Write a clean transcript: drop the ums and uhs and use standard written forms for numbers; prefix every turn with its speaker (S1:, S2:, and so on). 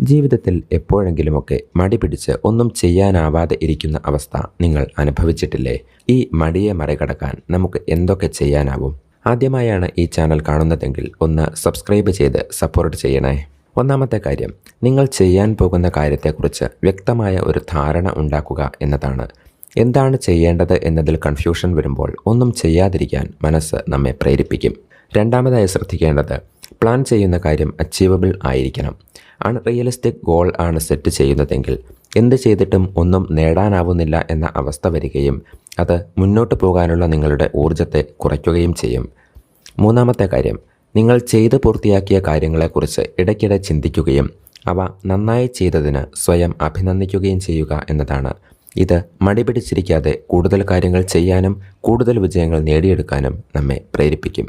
S1: ജീവിതത്തിൽ എപ്പോഴെങ്കിലുമൊക്കെ മടി പിടിച്ച് ഒന്നും ചെയ്യാനാവാതെ ഇരിക്കുന്ന അവസ്ഥ നിങ്ങൾ അനുഭവിച്ചിട്ടില്ലേ? ഈ മടിയെ മറികടക്കാൻ നമുക്ക് എന്തൊക്കെ ചെയ്യാനാവും? ആദ്യമായാണ് ഈ ചാനൽ കാണുന്നതെങ്കിൽ ഒന്ന് സബ്സ്ക്രൈബ് ചെയ്ത് സപ്പോർട്ട് ചെയ്യണേ. ഒന്നാമത്തെ കാര്യം, നിങ്ങൾ ചെയ്യാൻ പോകുന്ന കാര്യത്തെക്കുറിച്ച് വ്യക്തമായ ഒരു ധാരണ ഉണ്ടാക്കുക എന്നതാണ്. എന്താണ് ചെയ്യേണ്ടത് എന്നതിൽ കൺഫ്യൂഷൻ വരുമ്പോൾ ഒന്നും ചെയ്യാതിരിക്കാൻ മനസ്സ് നമ്മെ പ്രേരിപ്പിക്കും. രണ്ടാമതായി ശ്രദ്ധിക്കേണ്ടത്, പ്ലാൻ ചെയ്യുന്ന കാര്യം അച്ചീവബിൾ ആയിരിക്കണം. അൺറിയലിസ്റ്റിക് ഗോൾ ആണ് സെറ്റ് ചെയ്യുന്നതെങ്കിൽ എന്ത് ചെയ്തിട്ടും ഒന്നും നേടാനാവുന്നില്ല എന്ന അവസ്ഥ വരികയും അത് മുന്നോട്ട് പോകാനുള്ള നിങ്ങളുടെ ഊർജത്തെ കുറയ്ക്കുകയും ചെയ്യും. മൂന്നാമത്തെ കാര്യം, നിങ്ങൾ ചെയ്ത് പൂർത്തിയാക്കിയ കാര്യങ്ങളെക്കുറിച്ച് ഇടയ്ക്കിടെ ചിന്തിക്കുകയും അവ നന്നായി ചെയ്തതിന് സ്വയം അഭിനന്ദിക്കുകയും ചെയ്യുക എന്നതാണ്. ഇത് മടി പിടിച്ചിരിക്കാതെ കൂടുതൽ കാര്യങ്ങൾ ചെയ്യാനും കൂടുതൽ വിജയങ്ങൾ നേടിയെടുക്കാനും നമ്മെ പ്രേരിപ്പിക്കും.